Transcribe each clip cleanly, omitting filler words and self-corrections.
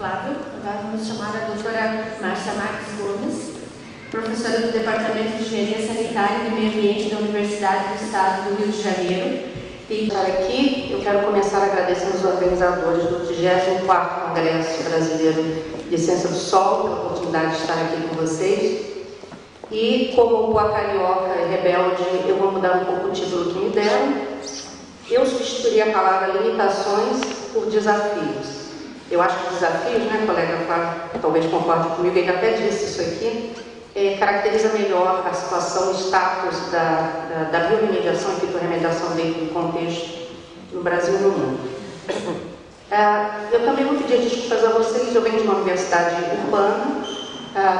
Flávio. Agora vamos chamar a doutora Márcia Marques Gomes, professora do Departamento de Engenharia Sanitária e do Meio Ambiente da Universidade do Estado do Rio de Janeiro. E estar aqui, eu quero começar agradecendo os organizadores do 34º Congresso Brasileiro de Ciência do Solo pela oportunidade de estar aqui com vocês. E, como boa carioca e rebelde, eu vou mudar um pouco o título que me deram. Eu substituiria a palavra limitações por desafios. Eu acho que desafios, né, colega Flávio, talvez concorde comigo, ele até disse isso aqui, caracteriza melhor a situação, o status da biorremediação e fitorremediação dentro do contexto no Brasil e no mundo. Eu também vou pedir desculpas a vocês, eu venho de uma universidade urbana,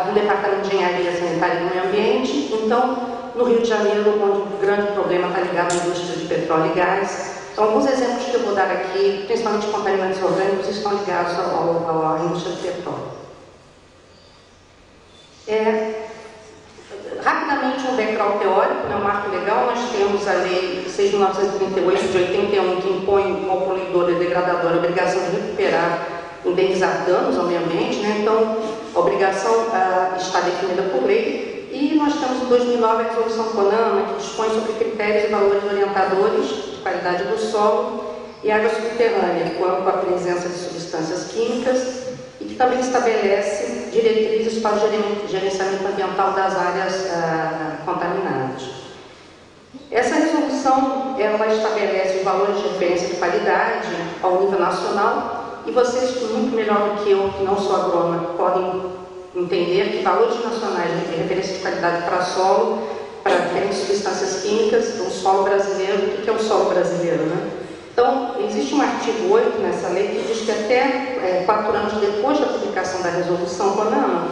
do Departamento de Engenharia Sanitária e do Meio Ambiente, então, no Rio de Janeiro, onde o grande problema está ligado à indústria de petróleo e gás. Então, alguns exemplos que eu vou dar aqui, principalmente contaminantes orgânicos, estão ligados à indústria de petróleo. Rapidamente, um background teórico, um marco legal, nós temos a Lei 6.938 de 81, que impõe ao poluidor e degradador a obrigação de recuperar, indenizar danos ao meio ambiente, né? Então, a obrigação está definida por lei. E nós temos em 2009 a resolução CONAMA, que dispõe sobre critérios e valores orientadores de qualidade do solo e água subterrânea, quanto à presença de substâncias químicas, e que também estabelece diretrizes para o gerenciamento ambiental das áreas contaminadas. Essa resolução, ela estabelece os valores de referência de qualidade ao nível nacional, e vocês, muito melhor do que eu, que não sou agrônoma, podem entender que valores nacionais de referência de qualidade para solo, para diferentes substâncias químicas, o solo brasileiro. O que é o solo brasileiro, né? Então, existe um artigo 8 nessa lei que diz que até 4 anos depois da publicação da resolução CONAMA,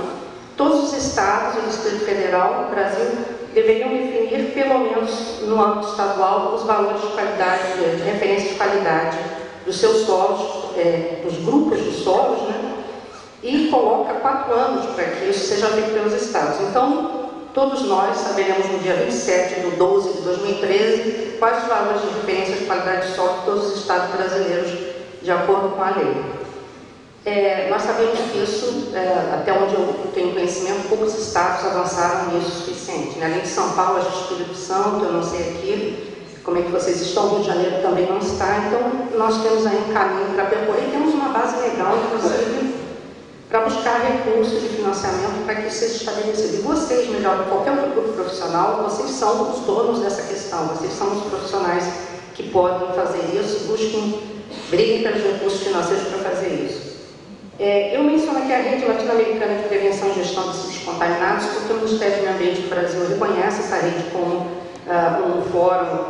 todos os estados e o Distrito Federal do Brasil deveriam definir, pelo menos no âmbito estadual, os valores de qualidade, de referência de qualidade dos seus solos, dos grupos de solos, né? E coloca 4 anos para que isso seja feito pelos estados. Então, todos nós saberemos no dia 27/12/2013 quais os valores de referência de qualidade de solo de todos os estados brasileiros, de acordo com a lei. Nós sabemos que isso, até onde eu tenho conhecimento, poucos estados avançaram nisso o suficiente. Né? Além de São Paulo, a gente Espírito Santo, eu não sei aqui como é que vocês estão, Rio de Janeiro também não está, então nós temos aí um caminho para percorrer e temos uma base legal, inclusive, para buscar recursos de financiamento para que isso seja estabelecido. E vocês, melhor do que qualquer outro grupo profissional, vocês são os donos dessa questão, vocês são os profissionais que podem fazer isso, briguem pelos recursos financeiros para fazer isso. Eu menciono aqui a Rede Latino-Americana de Prevenção e Gestão de Resíduos Contaminados, porque o Ministério do Meio Ambiente do Brasil reconhece essa rede como um fórum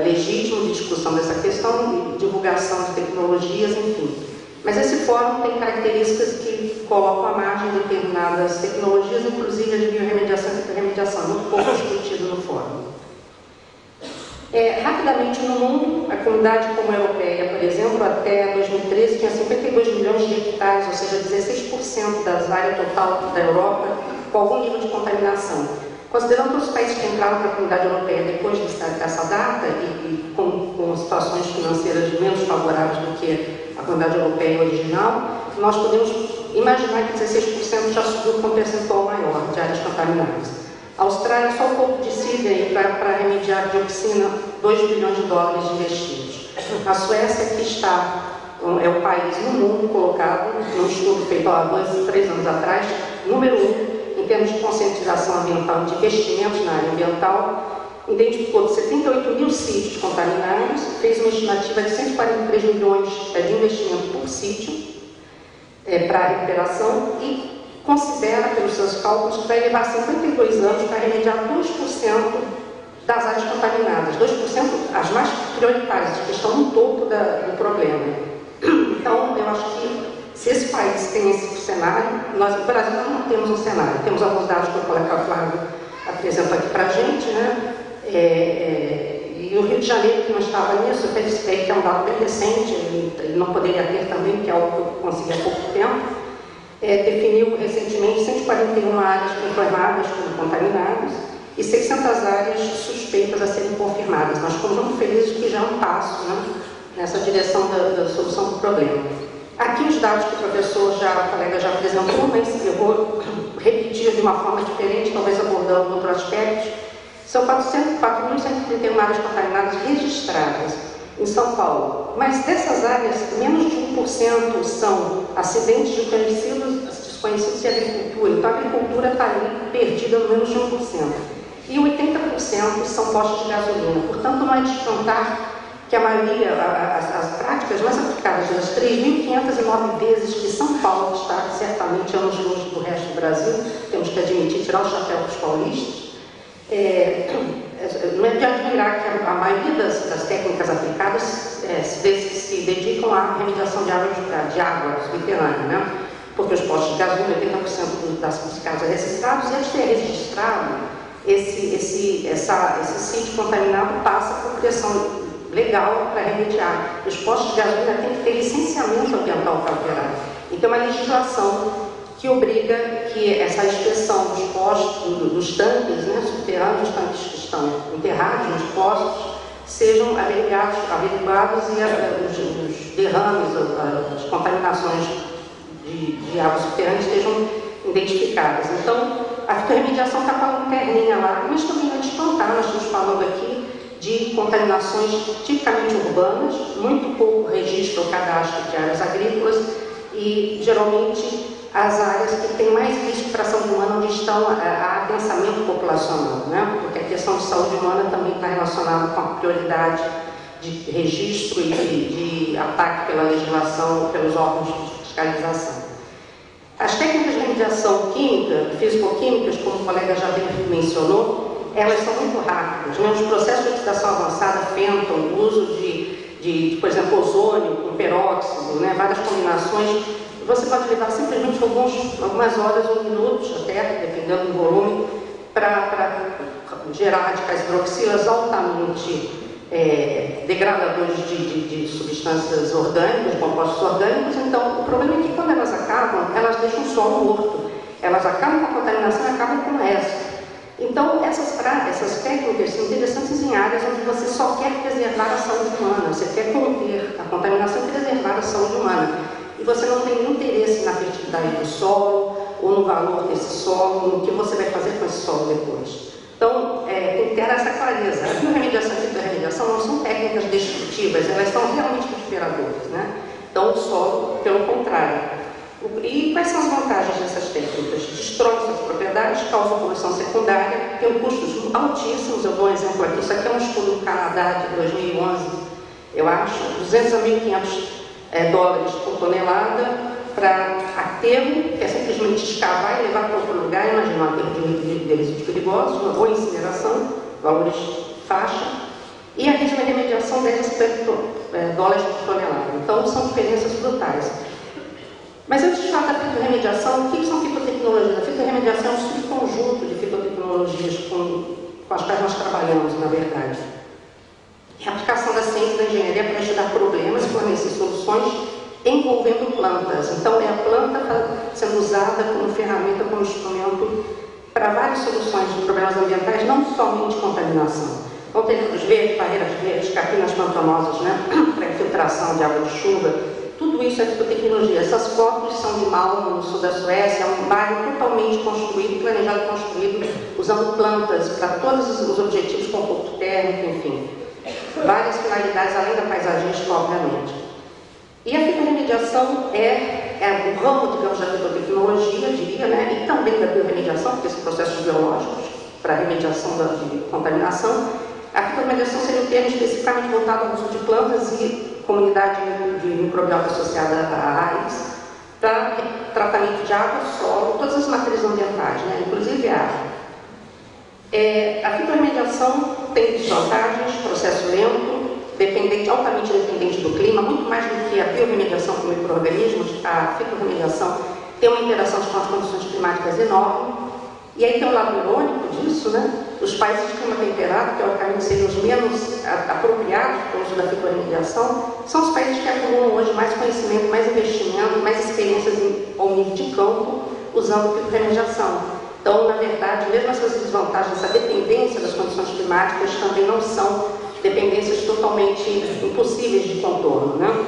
legítimo de discussão dessa questão, de divulgação de tecnologias, enfim. Mas esse fórum tem características que colocam à margem determinadas tecnologias, inclusive a de biorremediação e remediação, muito pouco discutido no fórum. Rapidamente no mundo, a comunidade como a europeia, por exemplo, até 2013 tinha 52 milhões de hectares, ou seja, 16% da área total da Europa, com algum nível de contaminação. Considerando todos os países que entraram na comunidade europeia depois dessa data e com situações financeiras menos favoráveis do que a comunidade europeia original, nós podemos imaginar que 16% já subiu com um percentual maior de áreas contaminadas. A Austrália, só o Porto de Sydney para remediar a dioxina, 2 bilhões de dólares investidos. A Suécia, que é o país no mundo colocado, num estudo feito há 2 ou 3 anos atrás, número 1 em termos de conscientização ambiental, de investimentos na área ambiental, identificou 78 mil sítios contaminados, fez uma estimativa de 143 milhões de investimento por sítio para a recuperação e considera, pelos seus cálculos, que vai levar 52 anos para remediar 2% das áreas contaminadas, 2% as mais prioritárias, que estão no topo do problema. Então, eu acho que se esse país tem esse cenário, nós no Brasil não temos um cenário, temos alguns dados que o colega Flávio apresentou aqui para a gente, né? E o Rio de Janeiro, que não estava nisso, até disse que é um dado bem recente, ele não poderia ter também, que é algo que eu consegui há pouco tempo, definiu recentemente 141 áreas confirmadas como contaminadas e 600 áreas suspeitas a serem confirmadas. Nós ficamos muito felizes que já é um passo, né, nessa direção da solução do problema. Aqui os dados que o colega já apresentou, mas eu vou repetir de uma forma diferente, talvez abordando outros aspectos. São 4.131 áreas contaminadas registradas em São Paulo, mas dessas áreas, menos de 1% são acidentes desconhecidos e agricultura. Então a agricultura está ali perdida no menos de 1%. E 80% são postos de gasolina. Portanto, não é de espantar que a maioria, as práticas mais aplicadas das 3.509 vezes que São Paulo está, certamente, anos longe do resto do Brasil, temos que admitir, tirar o chapéu para os paulistas, não é de admirar que a maioria das técnicas aplicadas se dedicam à remediação de água subterrânea, né? Porque os postos de gasolina, 80% dos casos registrados, e eles têm registrado esse sítio contaminado passa por pressão legal para remediar. Os postos de gasolina têm que ter licenciamento ambiental para operar. Então, é uma legislação que obriga que essa inspeção dos postos, dos tanques, né, subterrâneos, os tanques que estão enterrados nos postos, sejam averiguados e os derrames, as contaminações de água subterrânea estejam identificadas. Então, a fitorremediação está com a lanterninha lá, mas também não é de espantar, nós estamos falando aqui de contaminações tipicamente urbanas, muito pouco registro ou cadastro de áreas agrícolas e, geralmente, as áreas que têm mais risco para a saúde humana, onde estão a adensamento populacional, né? Porque a questão de saúde humana também está relacionada com a prioridade de registro e de ataque pela legislação, pelos órgãos de fiscalização. As técnicas de remediação química, físico-químicas, como o colega já bem mencionou, elas são muito rápidas, né? Os processos de oxidação avançada, fenton, o uso por exemplo, ozônio com peróxido, né? Várias combinações, você pode levar simplesmente algumas horas ou minutos, até, dependendo do volume, para gerar radicais hidroxilas altamente degradadores de substâncias orgânicas, de compostos orgânicos. Então, o problema é que quando elas acabam, elas deixam o solo morto. Elas acabam com a contaminação e acabam com o resto. Então, essas técnicas são interessantes em áreas onde você só quer preservar a saúde humana, você quer conter a contaminação e preservar a saúde humana. E você não tem nenhum interesse na fertilidade do solo, ou no valor desse solo, no que você vai fazer com esse solo depois. Então, tem que ter essa clareza. A biorremediação e a fitorremediação não são técnicas destrutivas, elas são realmente recuperadoras, né? Então, o solo, pelo contrário. E quais são as vantagens dessas técnicas? Destrói suas propriedades, causa poluição secundária, tem custos altíssimos. Eu dou um exemplo aqui, isso aqui é um estudo do Canadá de 2011, eu acho, 200 a 1.500 dólares por tonelada para aterro, que é simplesmente escavar e levar para outro lugar, imagina um aterro de resíduos perigosos, ou incineração, valores faixa, e a remediação 10 a 50 dólares por tonelada. Então, são diferenças brutais. Mas antes de falar da fitorremediação, o que são fitotecnologias? A fitorremediação é um subconjunto de fitotecnologias com as quais nós trabalhamos, na verdade. É a aplicação da ciência e da engenharia para estudar problemas e fornecer soluções envolvendo plantas. Então, é a planta sendo usada como ferramenta, como instrumento para várias soluções de problemas ambientais, não somente contaminação. Então, telhas verdes, barreiras verdes, capinas pantanosas, né, para infiltração de água de chuva. Tudo isso é fitotecnologia. Essas fotos são de Malmö, no sul da Suécia, é um bairro totalmente construído, planejado e construído, usando plantas para todos os objetivos, conforto térmico, enfim. Várias finalidades, além da paisagística, obviamente. E a fitorremediação é o ramo, digamos, da fitotecnologia, diria, né? E também da biorremediação, porque são processos biológicos para a remediação de contaminação. A fitorremediação seria o termo especificamente voltado ao uso de plantas e comunidade de microbiota associada à raiz, para tratamento de água, solo, todas as matérias ambientais, né? Inclusive a água. A fitorremediação tem desvantagens, processo lento, altamente dependente do clima, muito mais do que a biorremediação com micro-organismos. A fitorremediação tem uma interação com as condições climáticas enorme. E aí tem um lado irônico disso, né? Os países de clima temperado, que teoricamente seriam os menos apropriados para o uso da fitorremediação, são os países que acumulam hoje mais conhecimento, mais investimento, mais experiências ao nível de campo, usando fitorremediação. Então, na verdade, mesmo essas desvantagens, essa dependência das condições climáticas também não são dependências totalmente impossíveis de contorno, né?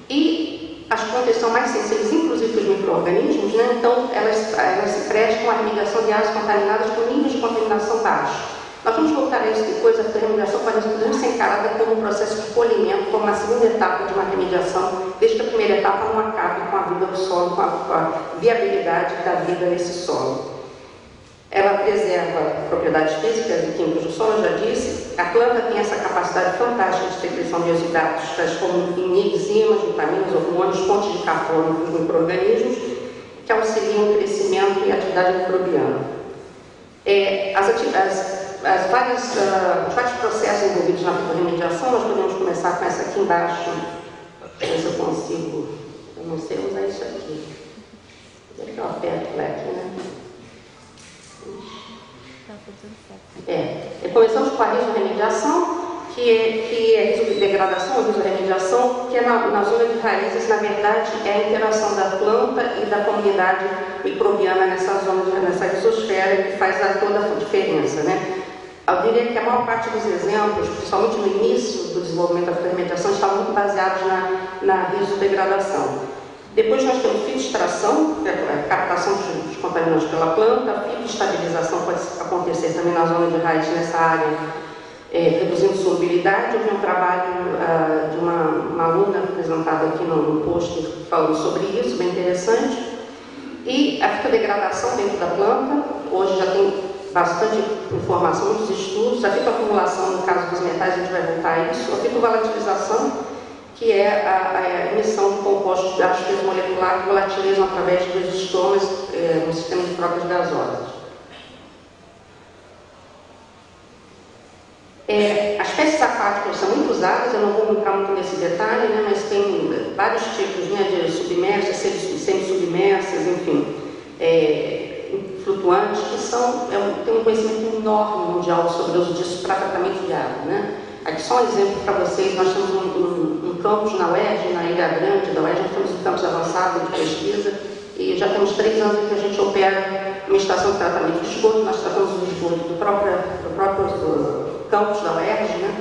E as plantas são mais sensíveis, inclusive para os micro-organismos, né? Então elas se prestam à irrigação de áreas contaminadas com níveis de contaminação baixos. Nós vamos voltar a isso depois. A remediação pode ser encarada como um processo de polimento, como uma segunda etapa de uma remediação, desde que a primeira etapa não acabe com a vida do solo, com a viabilidade da vida nesse solo. Ela preserva propriedades físicas e químicas do solo, eu já disse. A planta tem essa capacidade fantástica de secreção de exudatos, tais como enzimas, vitaminas, hormônios, fontes de carbono para os micro-organismos, que auxiliam o crescimento e a atividade microbiana. Os vários processos envolvidos na remediação, nós podemos começar com essa aqui embaixo. Deixa eu ver se eu consigo, eu não sei usar isso aqui. Vou ver que eu aperto lá aqui, né? Começamos com a risoremediação, que é risodegradação ou risoremediação, que é na zona de raízes, na verdade, é a interação da planta e da comunidade microbiana nessa zona, nessa risosfera, que faz toda a diferença, né? Eu diria que a maior parte dos exemplos, principalmente no início do desenvolvimento da remediação, estavam muito baseados na risodegradação. Depois nós temos filtração, que é a captação dos contaminantes pela planta. A filtrostabilização pode acontecer também na zona de raiz, nessa área, reduzindo solubilidade. Eu vi um trabalho de uma aluna apresentada aqui no post falando sobre isso, bem interessante. E a fitodegradação dentro da planta, hoje já tem bastante informação, muitos estudos. A fitoacumulação, no caso dos metais, a gente vai voltar a isso. A fitovolatilização, que é a emissão de compostos de baixo peso molecular que volatilizam através dos estomas no sistema de trocas gasosas. As espécies aquáticas são muito usadas, eu não vou entrar muito nesse detalhe, né, mas tem vários tipos, né, de submersas, semi-submersas, enfim, flutuantes, que tem um conhecimento enorme mundial sobre o uso disso para tratamento de água, né? Aqui só um exemplo para vocês. Nós temos um campus na UERJ, na Ilha Grande da UERJ, nós temos um campus avançado de pesquisa e já temos 3 anos em que a gente opera uma estação de tratamento de esgoto. Nós tratamos o esgoto do próprio campus da UERJ, né,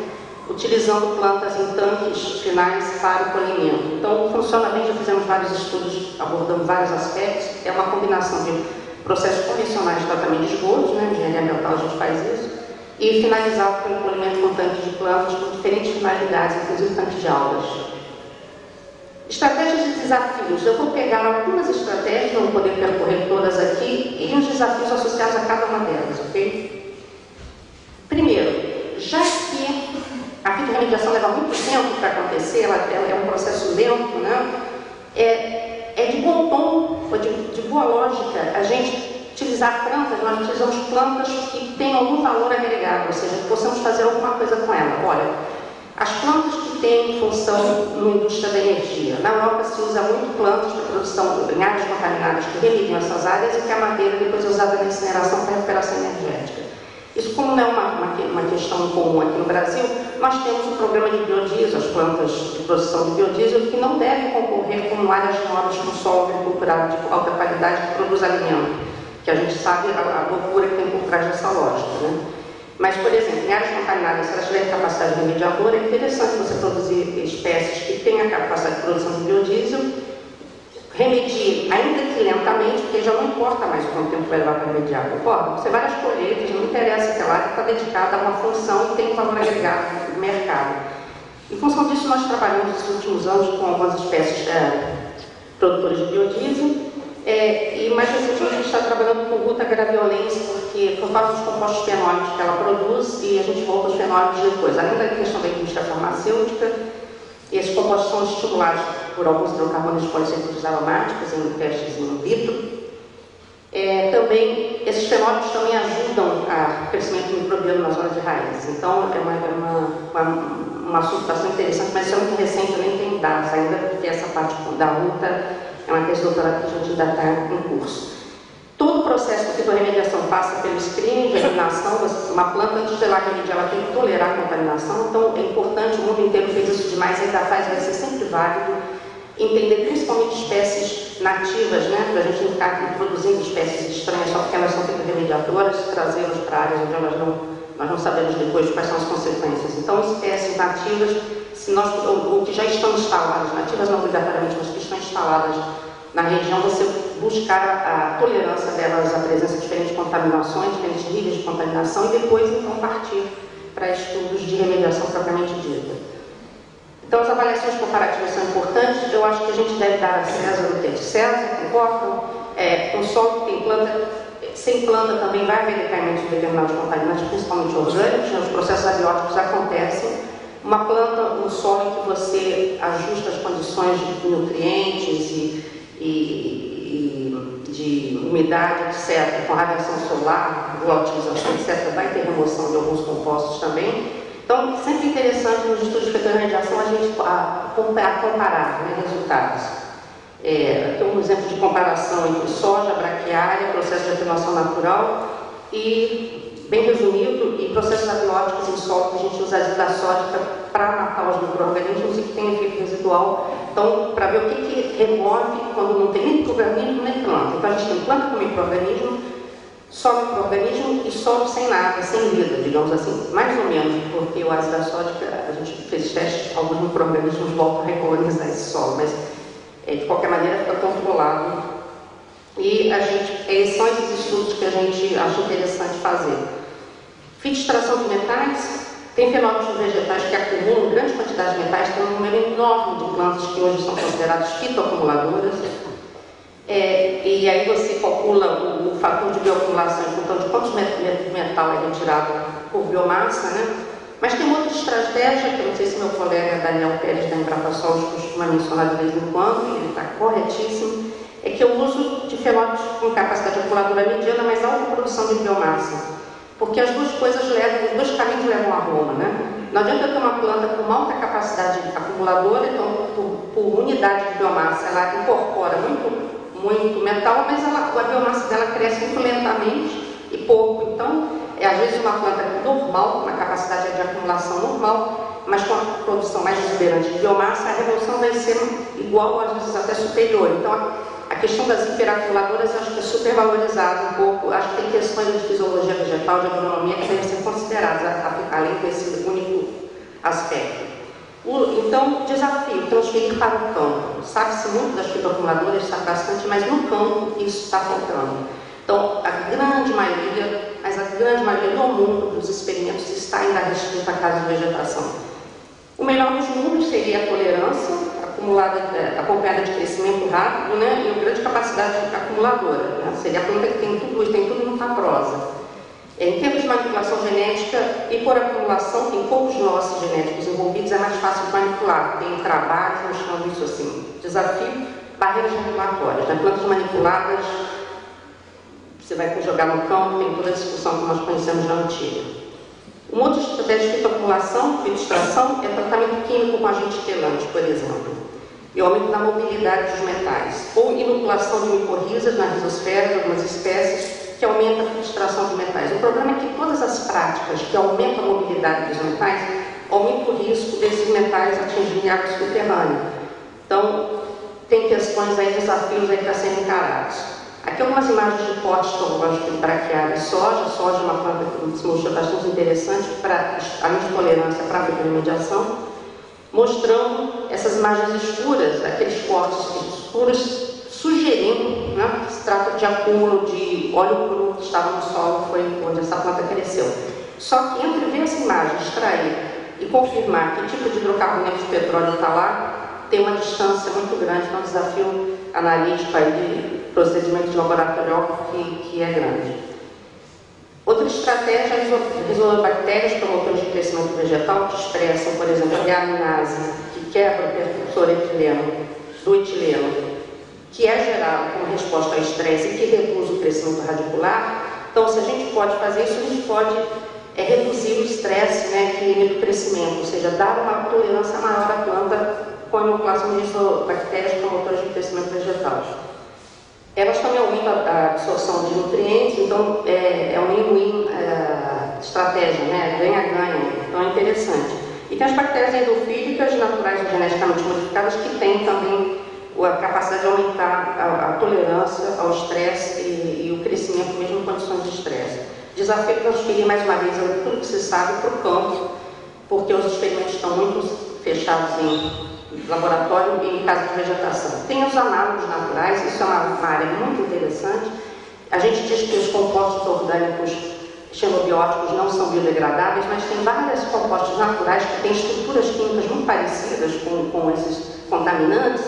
utilizando plantas em tanques finais para o polimento. Então, funciona bem, já fizemos vários estudos abordando vários aspectos. É uma combinação de processos convencionais de tratamento de esgotos, né, engenharia ambiental, a gente faz isso, e finalizar com o polimento com tanques de plantas com diferentes finalidades, inclusive tanques de algas. Estratégias e desafios. Eu vou pegar algumas estratégias, não vou poder percorrer todas aqui, e os desafios associados a cada uma delas, ok? Primeiro, já que a fitorremediação leva muito tempo para acontecer, ela é um processo lento, né? É de bom tom, ou de boa lógica, a gente utilizar plantas. Nós utilizamos plantas que têm algum valor agregado, ou seja, que possamos fazer alguma coisa com ela. Olha, as plantas que têm função na indústria da energia. Na Europa se usa muito plantas para produção em áreas contaminadas que remediam essas áreas e que a madeira depois é usada na incineração para recuperação energética. Isso, como não é uma questão comum aqui no Brasil, nós temos um programa de biodiesel, as plantas de produção de biodiesel, que não devem concorrer com áreas nobres com solo agricultural de alta qualidade que produz alimento, que a gente sabe a loucura que tem por trás dessa lógica, né? Mas, por exemplo, em áreas contaminadas, se elas tiverem capacidade remediadora, é interessante você produzir espécies que têm a capacidade de produção de biodiesel, remedie, ainda que lentamente, porque já não importa mais quanto tempo vai levar para remediar, concorda? Você vai às colheitas, não interessa que ela está dedicada a uma função e tem um valor agregado no mercado. Em função disso, nós trabalhamos nos últimos anos com algumas espécies produtoras de biodiesel, e mais recentemente a gente está trabalhando com Ruta graviolense, porque por causa dos compostos fenólicos que ela produz, e a gente volta aos fenólicos depois. Além da questão da indústria farmacêutica, esses compostos são estimulados por alguns hidrocarbonetos poliinsaturados aromáticos em testes in vitro. Também, esses fenólicos também ajudam o crescimento microbiano na zona de raiz. Então, é um assunto bastante interessante, mas isso é muito recente, eu nem tenho dados ainda, porque essa parte da Ruta é uma tese de doutorado que a gente ainda está em curso. Todo o processo de fitorremediação passa pelo screening, germinação. Uma planta, antes de ela remediar, ela tem que tolerar a contaminação. Então, é importante, o mundo inteiro fez isso demais, ainda faz, vai ser sempre válido, entender principalmente espécies nativas, né, para a gente não ficar introduzindo espécies estranhas só porque elas são fitorremediadoras, trazê-las para áreas onde nós não sabemos depois quais são as consequências. Então, espécies nativas se nós, ou que já estão instaladas, nativas não obrigatoriamente, mas que estão instaladas na região, você buscar a tolerância delas à presença de diferentes contaminações, diferentes níveis de contaminação, e depois, então, partir para estudos de remediação propriamente dita. Então, as avaliações comparativas são importantes. Eu acho que a gente deve dar a César o que é de César, concordam? Um solo que tem planta, sem planta também vai haver decaimento de determinados contaminantes, principalmente orgânicos, né? Os processos abióticos acontecem. Uma planta, um solo em que você ajusta as condições de nutrientes e de umidade, etc., com radiação solar, boa utilização, etc., vai ter remoção de alguns compostos também. Então, sempre interessante nos estudos de remediação a gente comparar, né, resultados. Aqui um exemplo de comparação entre soja, braquiária, processo de atenuação natural e, bem resumido, e processos abióticos em solo que a gente usa a azida sódica para matar os micro-organismos e que tem efeito residual. Então, para ver o que remove quando não tem nem micro-organismo nem planta. Então, a gente tem planta com micro-organismo, só micro-organismo e solo sem nada, sem vida, digamos assim, mais ou menos, porque o ácido sódico, a gente fez testes, alguns micro-organismos voltam a recolonizar esse solo, mas de qualquer maneira fica controlado. E são esses estudos que a gente acha interessante fazer. Fitoextração de metais, tem fenómenos vegetais que acumulam grande quantidade de metais, tem um número enorme de plantas que hoje são consideradas fitoacumuladoras. E aí você calcula o fator de bioacumulação em função de quantos de metal é retirado por biomassa, né? Mas tem outra estratégia, que eu não sei se meu colega Daniel Pérez da Embrapassol costuma mencionar de vez em quando, e ele está corretíssimo, é que eu uso de fenómenos com capacidade acumuladora mediana, mas alta produção de biomassa. Porque as duas coisas os dois caminhos levam a Roma, né? Não adianta eu ter uma planta com uma alta capacidade acumuladora, então por unidade de biomassa ela incorpora muito metal, mas a biomassa dela cresce muito lentamente e pouco. Então, às vezes uma planta normal, uma capacidade de acumulação normal, mas com a produção mais exuberante de biomassa, a revolução vai ser igual, às vezes até superior. Então, a questão das hiperacumuladoras eu acho que é super valorizada um pouco. Acho que tem questões de fisiologia vegetal, de agronomia, que devem ser consideradas, além desse único aspecto. Então, desafio, transferir para o campo. Sabe-se muito das fitoacumuladoras, está bastante, mas no campo isso está faltando. Então, a grande maioria do mundo dos experimentos está ainda restrita à casa de vegetação. O melhor dos mundos seria a tolerância, acompanhada de crescimento rápido, né, e uma grande capacidade acumuladora. Né? Seria a planta que tem tudo e não está prosa. Em termos de manipulação genética e por acumulação, tem poucos nossos genéticos envolvidos, é mais fácil de manipular. Tem trabalhos mostrando isso assim. Desafio, barreiras regulatórias. Né? Plantas manipuladas, você vai jogar no campo, tem toda a discussão que nós conhecemos na antiga. Uma outra estratégia de fitoacumulação, fitoextração, é tratamento químico com agente quelante, por exemplo. E aumento da mobilidade dos metais. Ou inoculação de micorrizas na rizosfera de algumas espécies, que aumenta a fitoextração de metais. O problema é que todas as práticas que aumentam a mobilidade dos metais aumentam o risco desses metais atingirem água subterrânea. Então, tem questões aí, desafios aí para serem encarados. Aqui algumas imagens de potes histológicos de braquiária e soja. Soja é uma planta que se mostrou bastante interessante, além de tolerância para a remediação, mostrando essas imagens escuras, aqueles cortes escuros, sugerindo, né, que se trata de acúmulo de óleo cru que estava no solo, foi onde essa planta cresceu. Só que entre ver essa imagem, extrair e confirmar que tipo de hidrocarboneto de petróleo está lá, tem uma distância muito grande, então é um desafio analítico aí, procedimento de laboratório que é grande. Outra estratégia é isolobactérias promotores de crescimento vegetal que expressam, por exemplo, a deaminase, que quebra o precursor do etileno, que é gerado como resposta ao estresse e que reduz o crescimento radicular. Então, se a gente pode fazer isso, a gente pode reduzir o estresse, né, que limita o crescimento, ou seja, dar uma tolerância maior à planta com a inoculação de isobactérias promotoras de crescimento vegetal. Elas também aumentam a absorção de nutrientes, então é um win-win estratégia, né? Ganha-ganha, então é interessante. E tem as bactérias endofílicas, naturais ou geneticamente modificadas, que têm também a capacidade de aumentar a tolerância ao estresse e o crescimento mesmo em condições de estresse. Desafio transferir mais uma vez tudo que se sabe para o campo, porque os experimentos estão muito fechados em laboratório e em casa de vegetação. Tem os análogos naturais, isso é uma área muito interessante. A gente diz que os compostos orgânicos xenobióticos não são biodegradáveis, mas tem vários compostos naturais que têm estruturas químicas muito parecidas com esses contaminantes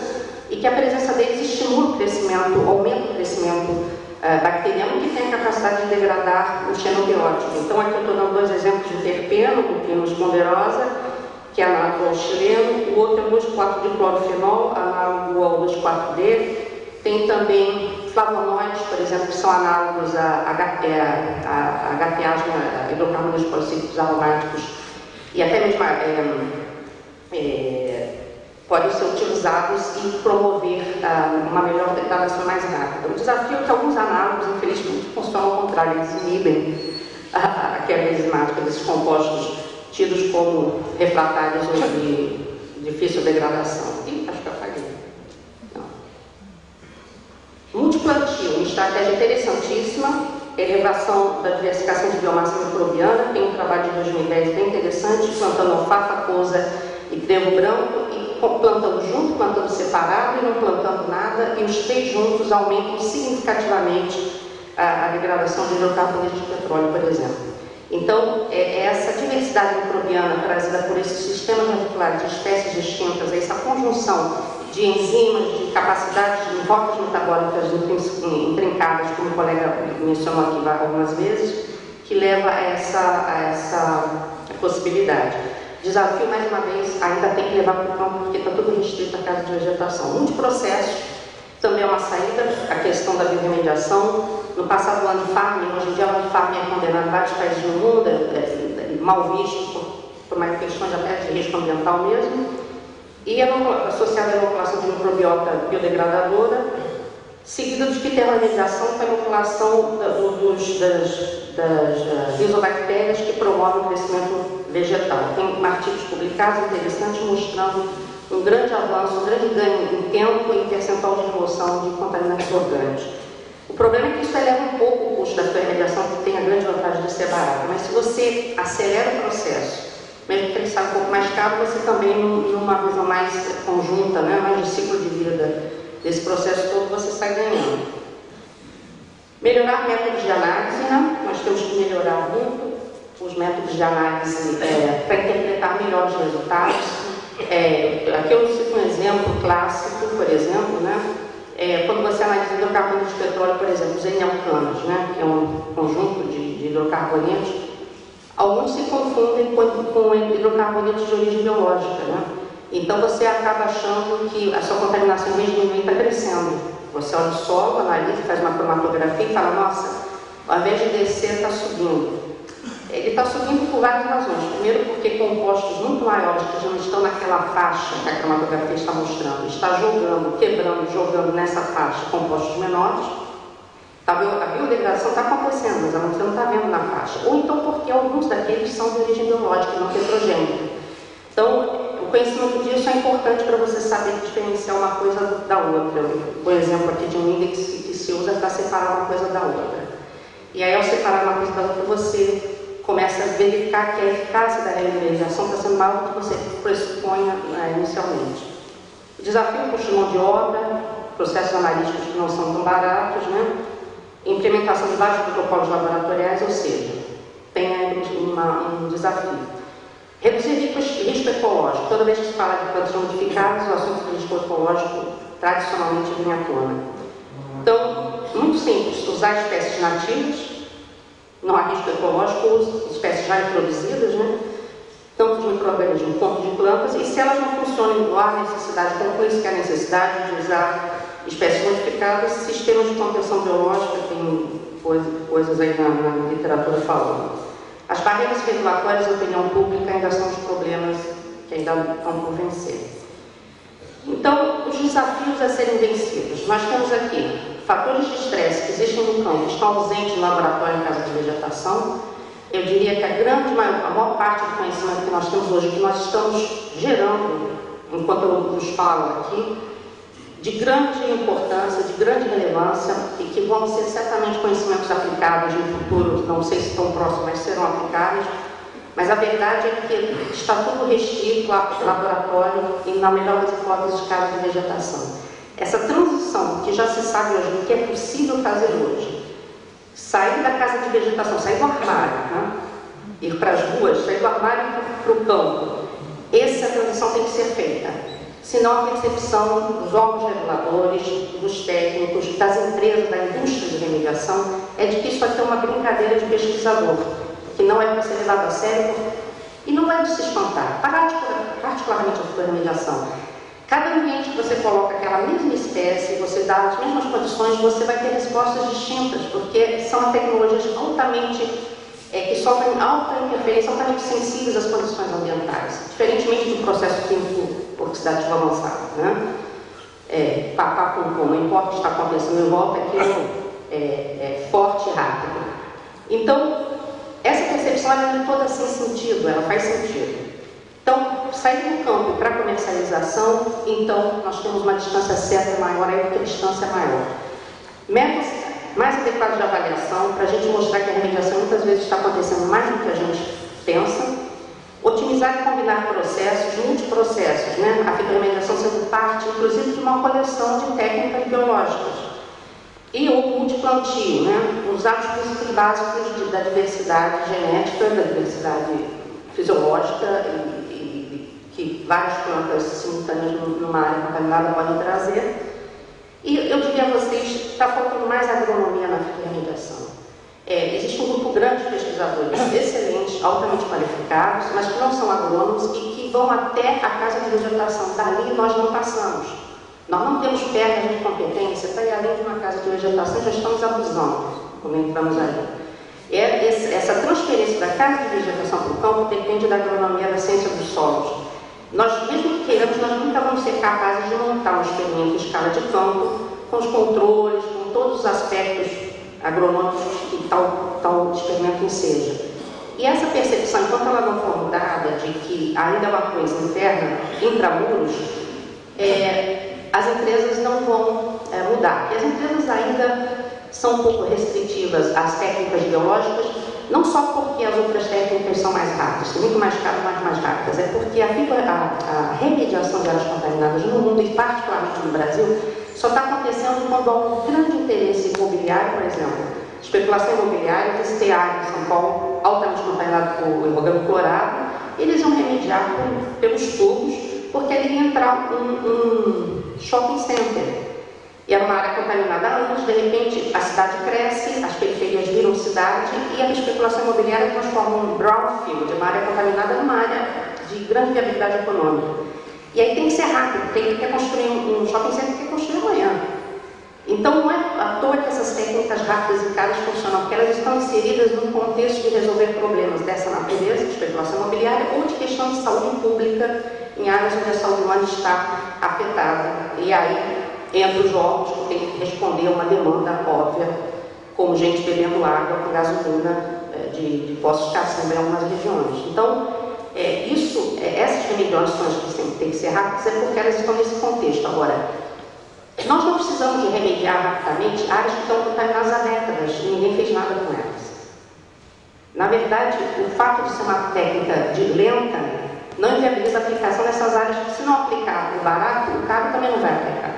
e que a presença deles estimula o crescimento, aumenta o crescimento bacteriano que tem a capacidade de degradar o xenobiótico. Então aqui eu estou dando dois exemplos de terpeno, o Pinus ponderosa, que é análogo ao chileno, o outro é o 2,4 de clorofenol, análogo ao 2,4-D. Tem também flavonoides, por exemplo, que são análogos a HPAs, hidrocarbonetos policíclicos aromáticos, e até mesmo podem ser utilizados e promover uma melhor degradação mais rápida. O desafio é que alguns análogos, infelizmente, funcionam ao contrário, eles inibem a quebra enzimática desses compostos tidos como refratários ou de difícil degradação. E acho que eu falei. Multiplantio, uma estratégia interessantíssima, elevação da diversificação de biomassa microbiana. Tem um trabalho de 2010 bem interessante, plantando alfafa, couza e trevo branco, e plantando junto, plantando separado e não plantando nada, e os três juntos aumentam significativamente a degradação de hidrocarbonetos de petróleo, por exemplo. Então, essa diversidade microbiana trazida por esses sistemas moleculares de espécies distintas, essa conjunção de enzimas, de capacidades de rotas metabólicas intrincadas, como o colega mencionou aqui algumas vezes, que leva a essa possibilidade. Desafio, mais uma vez, ainda tem que levar para o campo, porque está tudo restrito à casa de vegetação. Multiprocessos também é uma saída, a questão da biorremediação. No passado, o land farming, hoje em dia, o land farming é condenado em vários países do mundo, é mal visto por uma questão de até de risco ambiental mesmo. E associada à inoculação de microbiota biodegradadora, seguida de fitotermalização com a inoculação das rizobactérias que promovem o crescimento vegetal. Tem artigos publicados interessantes mostrando um grande avanço, um grande ganho em tempo e em percentual de remoção de contaminantes orgânicos. O problema é que isso eleva um pouco o custo da fermentação, que tem a grande vantagem de ser barato, mas se você acelera o processo, mesmo que ele saia um pouco mais caro, você também, numa visão mais conjunta, né, mais de ciclo de vida desse processo todo, você sai ganhando. Melhorar métodos de análise, né? Nós temos que melhorar muito os métodos de análise para interpretar melhor os resultados. Aqui eu cito um exemplo clássico, por exemplo, né? Quando você analisa hidrocarbonetos de petróleo, por exemplo, os N-alcanos, né? Que é um conjunto de hidrocarbonetos. Alguns se confundem com hidrocarbonetos de origem biológica, né? Então você acaba achando que a sua contaminação em vez de diminuir está crescendo. Você olha o solo, analisa, faz uma cromatografia e fala, nossa, ao invés de descer, está subindo. Ele está subindo por várias razões. Primeiro porque compostos muito maiores que já não estão naquela faixa que a cromatografia está mostrando, está jogando, quebrando, jogando nessa faixa compostos menores. A biodegradação está acontecendo, mas você não está vendo na faixa. Ou então porque alguns daqueles são de origem biológica, não petrogênica. Então, o conhecimento disso é importante para você saber diferenciar uma coisa da outra. Por exemplo, aqui de um índice que se usa para separar uma coisa da outra. E aí, ao separar uma coisa da outra, você começa a verificar que a eficácia da realização está sendo maior do que você pressupunha inicialmente. O desafio é o custo de mão de obra, processos analíticos que não são tão baratos, né? Implementação de vários protocolos laboratoriais, ou seja, tem aí um desafio. Reduzir risco ecológico. Toda vez que se fala de plantas modificadas, o assunto do risco ecológico tradicionalmente vem à tona. Então, muito simples, usar espécies nativas, não há risco ecológico, use espécies já introduzidas, né? Tanto de micro-organismos quanto de plantas, e se elas não funcionam igual à necessidade, como por isso que há necessidade de usar espécies modificadas, sistemas de contenção biológica, tem coisas aí na literatura falando. As barreiras regulatórias da opinião pública ainda são os problemas que ainda estão por vencer. Então, os desafios a serem vencidos. Nós temos aqui fatores de estresse que existem no campo, estão ausentes no laboratório em casa de vegetação. Eu diria que a maior parte do conhecimento que nós temos hoje, que nós estamos gerando, enquanto eu vos falo aqui, de grande importância, de grande relevância, e que vão ser certamente conhecimentos aplicáveis no futuro, não sei se tão próximo, mas serão aplicáveis, Mas a verdade é que está tudo restrito a laboratório e, na melhor das hipóteses, casa de vegetação. Essa transição, que já se sabe hoje, que é possível fazer hoje, sair da casa de vegetação, sair do armário, né? Ir para as ruas, sair do armário para o campo, essa transição tem que ser feita. Senão a percepção dos órgãos reguladores, dos técnicos, das empresas, da indústria de remediação, é de que isso aqui é uma brincadeira de pesquisador, que não é para ser levado a sério e não é de se espantar, particularmente a remediação. Cada ambiente que você coloca aquela mesma espécie, você dá as mesmas condições, você vai ter respostas distintas, porque são tecnologias altamente, que sofrem alta interferência, altamente sensíveis às condições ambientais, diferentemente do processo químico oxidativo avançado, né? Não importa o que está acontecendo em volta, aquilo é forte e rápido. Então, essa percepção ela é toda sem sentido, ela faz sentido. Então, sair do campo para a comercialização, então nós temos uma distância certa maior, aí outra distância maior. Métodos mais adequados de avaliação, para a gente mostrar que a remediação muitas vezes está acontecendo mais do que a gente pensa. Otimizar e combinar processos, multiprocessos, né? A fitorremediação sendo parte, inclusive, de uma coleção de técnicas biológicas. E o multiplantio, né? Usar os princípios básicos da diversidade genética, da diversidade fisiológica e que várias plantas simultâneas numa área contaminada podem trazer. E eu diria a vocês, está faltando mais agronomia na fitorremediação. Existe um grupo grande de pesquisadores excelentes, altamente qualificados, mas que não são agrônomos e que vão até a casa de vegetação. Dali nós não passamos. Nós não temos pernas de competência para ir além de uma casa de vegetação, já estamos abusando, como entramos ali. Essa transferência da casa de vegetação para o campo depende da agronomia, da ciência dos solos. Nós, mesmo que queiramos, nós nunca vamos ser capazes de montar um experimento em escala de campo, com os controles, com todos os aspectos agronômicos que tal experimento enseja. E essa percepção, enquanto ela não for mudada, de que ainda é uma coisa interna, intramuros, as empresas não vão mudar. E as empresas ainda são um pouco restritivas às técnicas biológicas, não só porque as outras técnicas são mais rápidas, são muito mais caras, mas mais rápidas, é porque a remediação de áreas contaminadas no mundo, e particularmente no Brasil, só está acontecendo quando há um grande interesse imobiliário, por exemplo. Especulação imobiliária, que se área em São Paulo, altamente contaminada por hidrogênio clorado, eles iam remediar pelos tubos, porque ali ia entrar um shopping center. E era uma área contaminada há anos, de repente a cidade cresce, as periferias viram cidade e a especulação imobiliária transforma um brownfield, uma área contaminada, numa área de grande viabilidade econômica. E aí tem que ser rápido, tem que construir um shopping center, tem que construir amanhã. Então não é à toa que essas técnicas rápidas e caras funcionam, porque elas estão inseridas num contexto de resolver problemas dessa natureza, de especulação imobiliária, ou de questão de saúde pública em áreas onde a saúde humana está afetada. E aí entra os órgãos que têm que responder a uma demanda óbvia, como gente bebendo água com gasolina de poços de caçamba em algumas regiões. Então, essas remediações que têm que ser rápidas é porque elas estão nesse contexto. Agora, nós não precisamos de remediar rapidamente áreas que estão contaminadas há décadas e ninguém fez nada com elas. Na verdade, o fato de ser uma técnica lenta não inviabiliza a aplicação dessas áreas, porque se não aplicar o barato, o caro também não vai aplicar.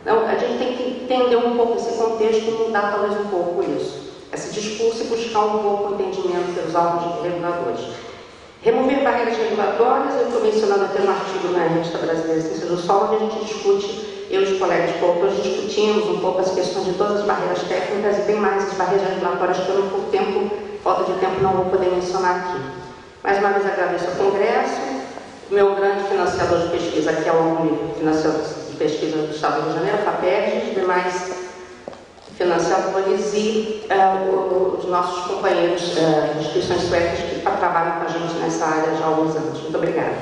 Então, a gente tem que entender um pouco esse contexto e mudar talvez um pouco isso. Esse discurso e buscar um pouco o entendimento pelos órgãos reguladores. Remover barreiras regulatórias, eu estou mencionando até um artigo na Revista Brasileira de Ciência do Solo, onde a gente discute, eu e os colegas coautores discutimos um pouco as questões de todas as barreiras técnicas e bem mais as barreiras regulatórias que eu, por falta de tempo, não vou poder mencionar aqui. Mais uma vez agradeço ao Congresso, meu grande financiador de pesquisa, que é o ONU, financiador de pesquisa do Estado do Rio de Janeiro, a FAPERJ, os demais financiadores e os nossos companheiros de instituições suecas que trabalham com a gente nessa área já há alguns anos. Muito obrigada.